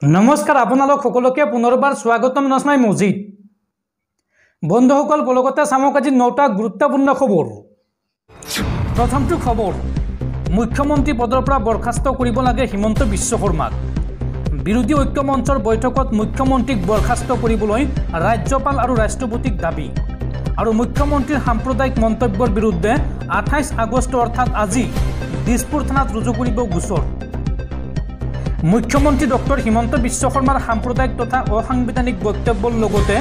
নমস্কাৰ আপোনালোক সকলোকে পুনৰবাৰ স্বাগতম জনাই মজিদ বন্ধুসকল বলগতে চামক আজি 9টা গুৰুত্বপূৰ্ণ খবৰ। প্ৰথমটো খবৰ, মুখ্যমন্ত্ৰী পদৰ পৰা বৰখাস্ত কৰিব লাগে হিমন্ত বিশ্ব শৰ্মাক। বিৰোধী ঐক্য মঞ্চৰ বৈঠকত মুখ্যমন্ত্ৰীক বৰখাস্ত কৰিবলৈ ৰাজ্যপাল আৰু ৰাষ্ট্ৰপতিক দাবী। আৰু মুখ্যমন্ত্ৰীৰ সাম্প্ৰদায়িক মন্তব্যৰ বিৰুদ্ধে 28 আগষ্ট অৰ্থাৎ আজি দিছপুৰ থানাত ৰুজু কৰিব গোচৰ। মুখ্যমন্ত্ৰী ডক্টৰ হিমন্ত বিশ্ব শৰ্মাৰ সাম্প্ৰদায়িক তথা অসাংবিধানিক বক্তব্যৰ লগতে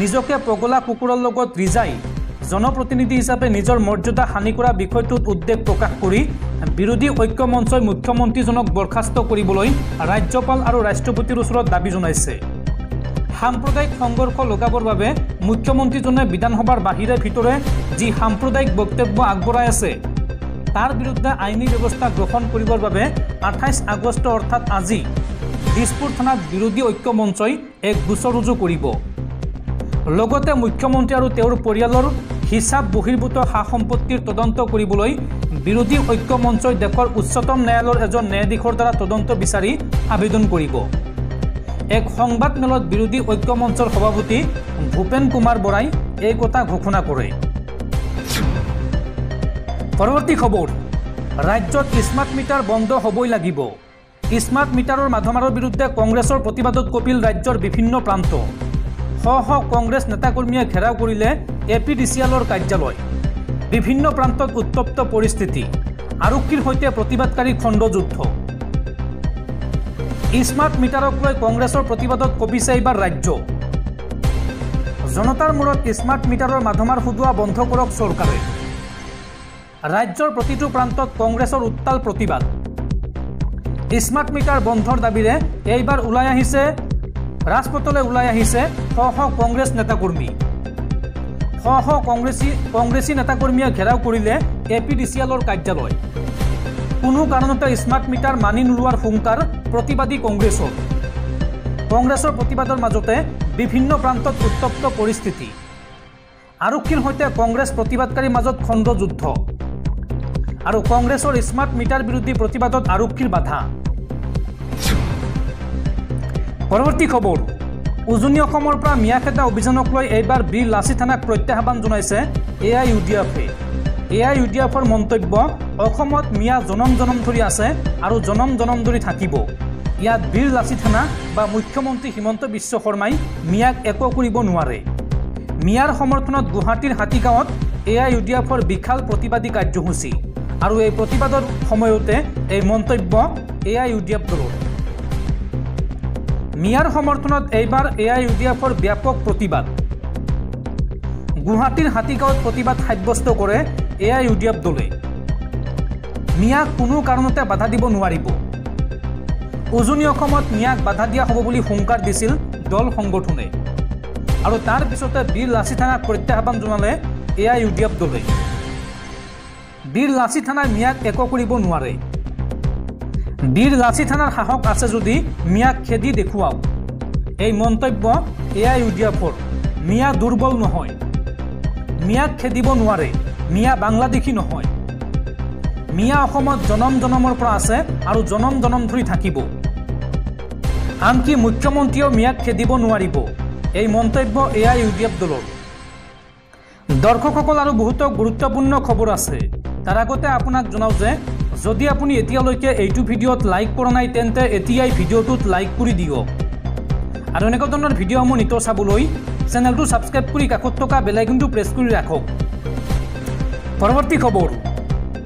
নিজকে পগলা কুকুৰৰ লগত ৰিজাই জনপ্ৰতিনিধি হিচাপে নিজৰ মৰ্যাদা হানি কৰা বিষয়টোত উদ্বেগ প্ৰকাশ কৰি বিৰোধী ঐক্য মঞ্চই মুখ্যমন্ত্ৰীজনক বৰখাস্ত কৰিবলৈ ৰাজ্যপাল আৰু ৰাষ্ট্ৰপতিৰ ওচৰত দাবী জনাইছে। সাম্প্ৰদায়িক সংঘৰ্ষ লগাবৰ বাবে মুখ্যমন্ত্ৰীজনে বিধানসভাৰ বাহিৰে ভিতৰে যি সাম্প্ৰদায়িক বক্তব্য আগবঢ়াই আছে তাৰ বিৰুদ্ধে আইনী ব্যৱস্থা গ্ৰহণ কৰিবৰ বাবে 28 আগষ্ট অৰ্থাৎ আজি দিছপুৰ থানাত বিৰোধী ঐক্য মঞ্চই এক গোচৰ ৰুজু কৰিব। লগতে মুখ্যমন্ত্ৰী আৰু তেওঁৰ পৰিয়ালৰ হিচাপ বহিৰ্ভূত সা সম্পত্তিৰ তদন্ত কৰিবলৈ বিৰোধী ঐক্য মঞ্চই দেশৰ উচ্চতম ন্যায়ালয়ৰ এজন ন্যায়াধীশৰ দ্বাৰা তদন্ত বিচাৰি আবেদন কৰিব। এক সংবাদমেলত বিৰোধী ঐক্য মঞ্চৰ সভাপতি ভূপেন কুমাৰ বৰাই এই কথা ঘোষণা কৰে। পৰৱৰ্তী খবৰ, ৰাজ্যত স্মাৰ্ট মিটাৰ বন্ধ হ'বই লাগিব। স্মাৰ্ট মিটাৰৰ মাধমাৰৰ বিৰুদ্ধে কংগ্ৰেছৰ প্ৰতিবাদত কঁপিল ৰাজ্যৰ বিভিন্ন প্ৰান্ত। শ কংগ্ৰেছ নেতাকৰ্মীয়ে ঘেৰাও কৰিলে APDCLৰ কাৰ্যালয়। বিভিন্ন প্ৰান্তত উত্তপ্ত পৰিস্থিতি, আৰক্ষীৰ সৈতে প্ৰতিবাদকাৰী খণ্ডযুদ্ধ। স্মাৰ্ট মিটাৰক লৈ কংগ্ৰেছৰ প্ৰতিবাদত কঁপিছে এইবাৰ ৰাজ্য। জনতাৰ মূৰত স্মাৰ্ট মিটাৰৰ মাধমাৰ সুদোৱা বন্ধ কৰক চৰকাৰে। ৰাজ্যৰ প্ৰতিটো প্ৰান্তত কংগ্ৰেছৰ উত্তাল প্ৰতিবাদ। স্মাৰ্ট মিটাৰ বন্ধৰ দাবীৰে এইবাৰ ওলাই আহিছে ৰাজপথলৈ ওলাই আহিছে শ কংগ্ৰেছ নেতাকৰ্মী। শ কংগ্ৰেছী নেতাকৰ্মীয়ে ঘেৰাও কৰিলে APDCLৰ কাৰ্যালয়। কোনো কাৰণতে স্মাৰ্ট মিটাৰ মানি নোলোৱাৰ হুংকাৰ প্ৰতিবাদী কংগ্ৰেছৰ। কংগ্ৰেছৰ প্ৰতিবাদৰ মাজতে বিভিন্ন প্ৰান্তত উত্তপ্ত পৰিস্থিতি, আৰক্ষীৰ সৈতে কংগ্ৰেছ প্ৰতিবাদকাৰীৰ মাজত খণ্ডযুদ্ধ আৰু কংগ্ৰেছৰ স্মাৰ্ট মিটাৰ বিৰোধী প্ৰতিবাদত আৰক্ষীৰ বাধা। পৰৱৰ্তী খবৰ, উজনি অসমৰ পৰা মিয়া খেদা অভিযানক লৈ এইবাৰ বীৰ লাচি থানাক প্ৰত্যাহ্বান জনাইছে AIUDF-এ। AIUDF-ৰ মন্তব্য, অসমত মিয়া জনম জনম ধৰি আছে আৰু জনম জনম ধৰি থাকিব। ইয়াত বীৰ লাচি থানা বা মুখ্যমন্ত্ৰী হিমন্ত বিশ্ব শৰ্মাই মিয়াক একো কৰিব নোৱাৰে। মিয়াৰ সমৰ্থনত গুৱাহাটীৰ হাতীগাঁৱত AIUDF-ৰ বিশাল প্ৰতিবাদী কাৰ্যসূচী আৰু এই প্ৰতিবাদৰ সময়তে এই মন্তব্য AIUDF দলৰ। মিয়াৰ সমৰ্থনত এইবাৰ AIUDF-ৰ ব্যাপক প্ৰতিবাদ। গুৱাহাটীৰ হাতীগাঁৱত প্ৰতিবাদ সাব্যস্ত কৰে AIUDF দলে। মিয়াক কোনো কাৰণতে বাধা দিব নোৱাৰিব। উজনি অসমত মিয়াক বাধা দিয়া হ'ব বুলি হুংকাৰ দিছিল দল সংগঠনে আৰু তাৰ পিছতে বীৰ লাচি থানাক প্ৰত্যাহ্বান জনালে AIUDF দলে। বীৰ লাচি থানাই মিয়াক একো কৰিব নোৱাৰে। বীৰ লাচি থানাৰ সাহস আছে যদি মিয়াক খেদি দেখুৱাওক। এই মন্তব্য AIUDF-ৰ। মিয়া দুৰ্বল নহয়, মিয়াক খেদিব নোৱাৰে, মিয়া বাংলাদেশী নহয়। মিয়া অসমত জনম জনমৰ পৰা আছে আৰু জনম জনম ধৰি থাকিব। আনকি মুখ্যমন্ত্ৰীয়েও মিয়াক খেদিব নোৱাৰিব। এই মন্তব্য AIUDF দলৰ। দৰ্শকসকল আৰু বহুতো গুৰুত্বপূৰ্ণ খবৰ আছে। তাৰ আগতে আপোনাক জনাওঁ যে যদি আপুনি এতিয়ালৈকে এইটো ভিডিঅ'ত লাইক কৰা নাই তেন্তে এতিয়াই ভিডিঅ'টোত লাইক কৰি দিয়ক আৰু এনেকুৱা ধৰণৰ ভিডিঅ'সমূহ নিতৌ চাবলৈ চেনেলটো ছাবস্ক্ৰাইব কৰি কাষত থকা বেল আইকনটো প্ৰেছ কৰি ৰাখক। পৰৱৰ্তী খবৰ,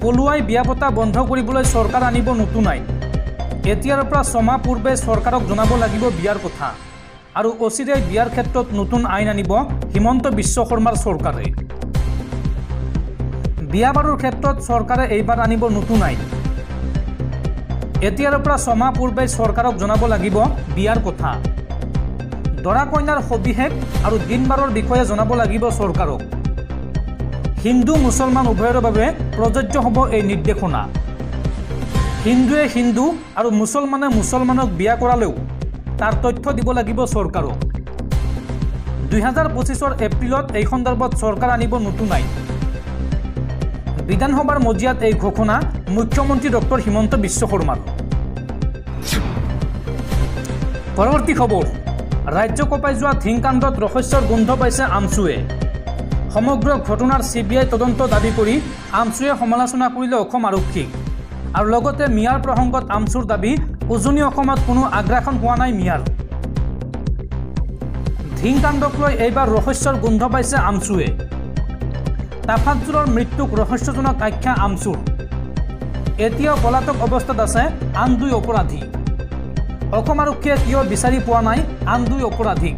পলুৱাই বিয়া পতা বন্ধ কৰিবলৈ চৰকাৰ আনিব নতুন আইন। এতিয়াৰ পৰা 6 মাহ পূৰ্বে চৰকাৰক জনাব লাগিব বিয়াৰ কথা আৰু অচিৰেই বিয়াৰ ক্ষেত্ৰত নতুন আইন আনিব হিমন্ত বিশ্ব শৰ্মাৰ চৰকাৰে। বিয়া বাৰুৰ ক্ষেত্ৰত চৰকাৰে এইবাৰ আনিব নতুন আইন। এতিয়াৰ পৰা 6 মাহ পূৰ্বে চৰকাৰক জনাব লাগিব বিয়াৰ কথা। দৰা কইনাৰ সবিশেষ আৰু দিন বাৰৰ বিষয়ে জনাব লাগিব চৰকাৰক। হিন্দু মুছলমান উভয়ৰ বাবে প্ৰযোজ্য হ'ব এই নিৰ্দেশনা। হিন্দুৱে হিন্দু আৰু মুছলমানে মুছলমানক বিয়া কৰালেও তাৰ তথ্য দিব লাগিব চৰকাৰক। 2025 এপ্ৰিলত এই সন্দৰ্ভত চৰকাৰ আনিব নতুন আইন। বিধানসভাৰ মজিয়াত এই ঘোষণা মুখ্যমন্ত্ৰী ডক্টৰ হিমন্ত বিশ্ব শৰ্মাৰ। পৰৱৰ্তী খবৰ ৰাজ্য কঁপাই যোৱা ধিংকাণ্ডত ৰহস্যৰ গোন্ধ পাইছে আমছুৱে সমগ্ৰ ঘটনাৰ CBI তদন্ত দাবী কৰি আমছুৱে সমালোচনা কৰিলে অসম আৰক্ষীক আৰু লগতে মিয়াৰ প্ৰসংগত আমছুৰ দাবী উজনি অসমত কোনো আগ্ৰাসন হোৱা নাই মিয়াৰ ধিংকাণ্ডক লৈ এইবাৰ ৰহস্যৰ গোন্ধ পাইছে আমছুৱে তাফাজ্জুলৰ মৃত্যুক ৰহস্যজনক আখ্যা আমছুৰ এতিয়াও পলাতক অৱস্থাত আছে আন দুই অপৰাধী অসম আৰক্ষীয়ে কিয় বিচাৰি পোৱা নাই আন দুই অপৰাধীক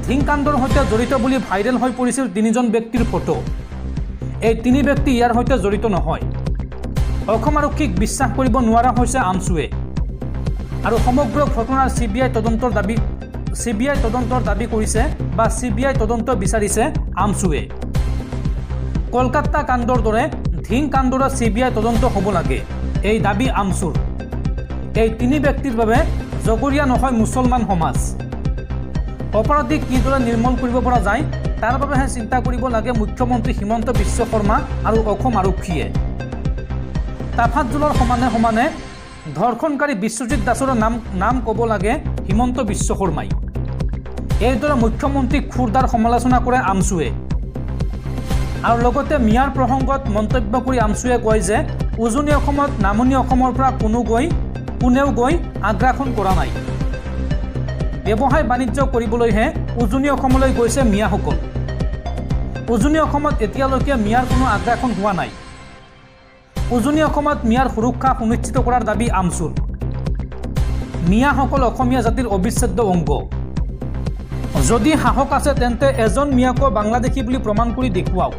ধিংকাণ্ডৰ সৈতে জড়িত বুলি ভাইৰেল হৈ পৰিছিল তিনিজন ব্যক্তিৰ ফটো এই তিনি ব্যক্তি ইয়াৰ সৈতে জড়িত নহয় অসম আৰক্ষীক বিশ্বাস কৰিব নোৱাৰা হৈছে আমছুৱে আৰু সমগ্ৰ ঘটনাৰ CBI তদন্তৰ দাবী কৰিছে বা CBI তদন্ত বিচাৰিছে আমছুৱে কলকাতা কাণ্ডৰ দৰে ধিংকাণ্ডৰ CBI তদন্ত হ'ব লাগে এই দাবী আমছুৰ এই তিনি ব্যক্তিৰ বাবে জগৰীয়া নহয় মুছলমান সমাজ অপৰাধীক কিদৰে নিৰ্মূল কৰিব পৰা যায় তাৰ বাবেহে চিন্তা কৰিব লাগে মুখ্যমন্ত্ৰী হিমন্ত বিশ্ব শৰ্মা আৰু অসম আৰক্ষীয়ে তাফাজ্জুলৰ সমানে সমানে ধৰ্ষণকাৰী বিশ্বজিৎ দাসৰ নাম ক'ব লাগে হিমন্ত বিশ্ব শৰ্মাই এইদৰে মুখ্যমন্ত্ৰীক খুৰদাৰ সমালোচনা কৰে আমছুৱে আৰু লগতে মিয়াৰ প্ৰসংগত মন্তব্য কৰি আমছুৱে কয় যে উজনি অসমত নামনি অসমৰ পৰা কোনেও গৈ আগ্ৰাসন কৰা নাই ব্যৱসায় বাণিজ্য কৰিবলৈহে উজনি অসমলৈ গৈছে মিয়াসকল উজনি অসমত এতিয়ালৈকে মিয়াৰ কোনো আগ্ৰাসন হোৱা নাই উজনি অসমত মিয়াৰ সুৰক্ষা সুনিশ্চিত কৰাৰ দাবী আমছুৰ মিয়াসকল অসমীয়া জাতিৰ অবিচ্ছেদ্য অংগ যদি সাহস আছে তেন্তে এজন মিয়াকো বাংলাদেশী বুলি প্ৰমাণ কৰি দেখুৱাওক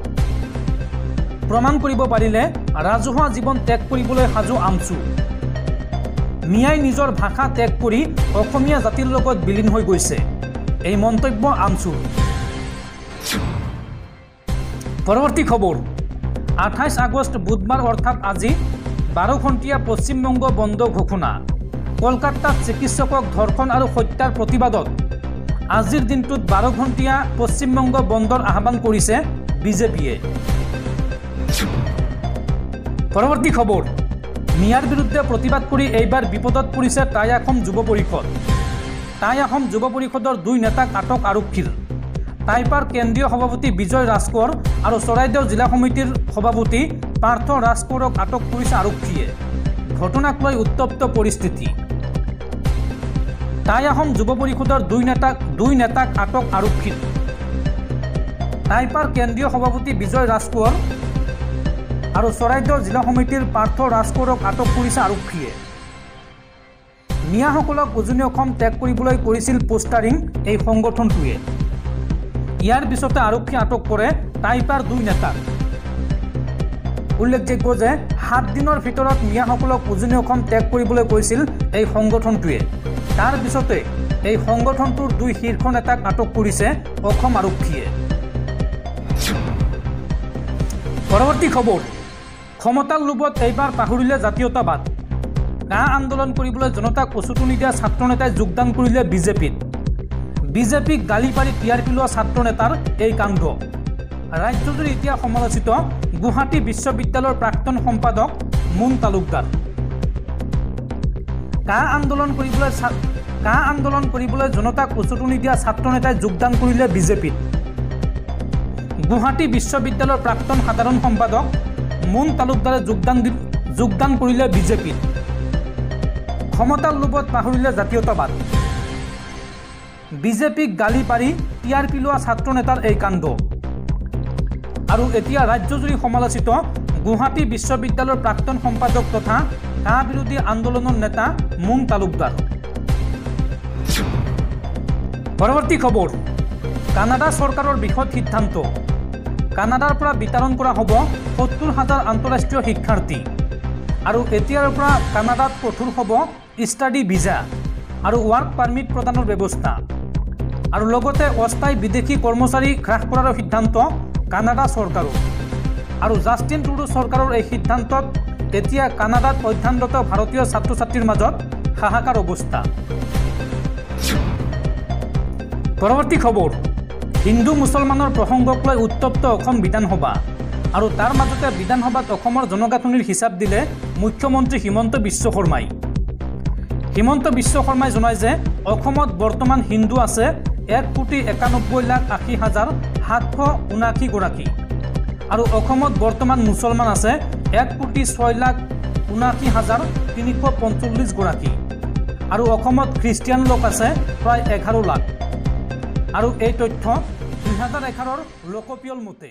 প্ৰমাণ কৰিব পাৰিলে ৰাজহুৱা জীৱন ত্যাগ কৰিবলৈ সাজু আমছু মিয়াই নিজৰ ভাষা ত্যাগ কৰি অসমীয়া জাতিৰ লগত বিলীন হৈ গৈছে এই মন্তব্য আমছুৰ পৰৱৰ্তী খবৰ 28 আগষ্ট বুধবাৰ অৰ্থাৎ আজি 12 ঘণ্টীয়া পশ্চিমবংগ বন্ধ ঘোষণা কলকাতাত চিকিৎসকক ধৰ্ষণ আৰু হত্যাৰ প্ৰতিবাদত আজিৰ দিনটোত 12 ঘণ্টীয়া পশ্চিমবংগ বন্ধৰ আহ্বান কৰিছে বিজেপিয়ে পৰৱৰ্তী খবৰ মিয়াৰ বিৰুদ্ধে প্ৰতিবাদ কৰি এইবাৰ বিপদত পৰিছে টাই আহোম যুৱ পৰিষদ টাই আহোম যুৱ পৰিষদৰ দুই নেতাক আটক আৰক্ষীৰ টাইপাৰ কেন্দ্ৰীয় সভাপতি বিজয় ৰাজকোঁৱৰ আৰু চৰাইদেউ জিলা সমিতিৰ সভাপতি পাৰ্থ ৰাজকোঁৱৰক আটক কৰিছে আৰক্ষীয়ে ঘটনাক লৈ উত্তপ্ত পৰিস্থিতি টাই আহোম যুৱ পৰিষদৰ দুই নেতাক আটক আৰক্ষীৰ টাইপাৰ কেন্দ্ৰীয় সভাপতি বিজয় ৰাজকোঁৱৰ আৰু চৰাইদেউ জিলা সমিতিৰ পাৰ্থ ৰাজকোঁৱৰক আটক কৰিছে আৰক্ষীয়ে মিয়াসকলক উজনি অসম ত্যাগ কৰিবলৈ কৰিছিল পোষ্টাৰিং এই সংগঠনটোৱে ইয়াৰ পিছতে আৰক্ষী আটক কৰে টাইপাৰ দুই নেতাক উল্লেখযোগ্য যে 7 দিনৰ ভিতৰত মিয়াসকলক উজনি অসম ত্যাগ কৰিবলৈ কৈছিল এই সংগঠনটোৱে তাৰ পিছতে এই সংগঠনটোৰ দুই শীৰ্ষ নেতাক আটক কৰিছে অসম আৰক্ষীয়ে পৰৱৰ্তী খবৰ ক্ষমতাৰ লোভত এইবাৰ পাহৰিলে জাতীয়তাবাদ কা আন্দোলন কৰিবলৈ জনতাক উচুতু নিদিয়া ছাত্ৰ নেতাই যোগদান কৰিলে বিজেপিক গালি পাৰি টিআৰপি লোৱা ছাত্ৰ নেতাৰ এই কাণ্ড ৰাজ্যজুৰি এতিয়া সমালোচিত গুৱাহাটী বিশ্ববিদ্যালয়ৰ প্ৰাক্তন সম্পাদক মুন তালুকদাৰ কা আন্দোলন কৰিবলৈ জনতাক উচুতু নিদিয়া ছাত্ৰ নেতাই যোগদান কৰিলে বিজেপিত গুৱাহাটী বিশ্ববিদ্যালয়ৰ প্ৰাক্তন সাধাৰণ সম্পাদক মুন তালুকদাৰে যোগদান কৰিলে বিজেপিত ক্ষমতাৰ লোভত পাহৰিলে জাতীয়তাবাদ বিজেপিক গালি পাৰি টিআৰপি লোৱা ছাত্ৰ নেতাৰ এই কাণ্ড আৰু এতিয়া ৰাজ্যজুৰি সমালোচিত গুৱাহাটী বিশ্ববিদ্যালয়ৰ প্ৰাক্তন সম্পাদক তথা কা বিৰোধী আন্দোলনৰ নেতা মুন তালুকদাৰ পৰৱৰ্তী খবৰ কানাডা চৰকাৰৰ বৃহৎ সিদ্ধান্ত কানাডাৰ পৰা বিতৰণ কৰা হ'ব ৭০,০০০ আন্তঃৰাষ্ট্ৰীয় শিক্ষাৰ্থী আৰু এতিয়াৰ পৰা কানাডাত কঠোৰ হ'ব ষ্টাডি ভিজা আৰু ৱাৰ্ক পাৰমিট প্ৰদানৰ ব্যৱস্থা আৰু লগতে অস্থায়ী বিদেশী কৰ্মচাৰী হ্ৰাস কৰাৰ সিদ্ধান্ত কানাডা চৰকাৰৰ আৰু জাষ্টিন ট্ৰুডো চৰকাৰৰ এই সিদ্ধান্তত এতিয়া কানাডাত অধ্যয়নৰত ভাৰতীয় ছাত্ৰ ছাত্ৰীৰ মাজত হাহাকাৰ অৱস্থা পৰৱৰ্তী খবৰ হিন্দু মুছলমানৰ প্ৰসংগক লৈ উত্তপ্ত অসম বিধানসভা আৰু তাৰ মাজতে বিধানসভাত অসমৰ জনগাঁথনিৰ হিচাপ দিলে মুখ্যমন্ত্ৰী হিমন্ত বিশ্ব শৰ্মাই হিমন্ত বিশ্ব শৰ্মাই জনায় যে অসমত বৰ্তমান হিন্দু আছে 1,91,80,779 গৰাকী আৰু অসমত বৰ্তমান মুছলমান আছে 1,06,79,345 গৰাকী আৰু অসমত খ্ৰীষ্টিয়ান লোক আছে প্ৰায় 11 লাখ আৰু এই তথ্য 2011ৰ লোকপিয়ল মতে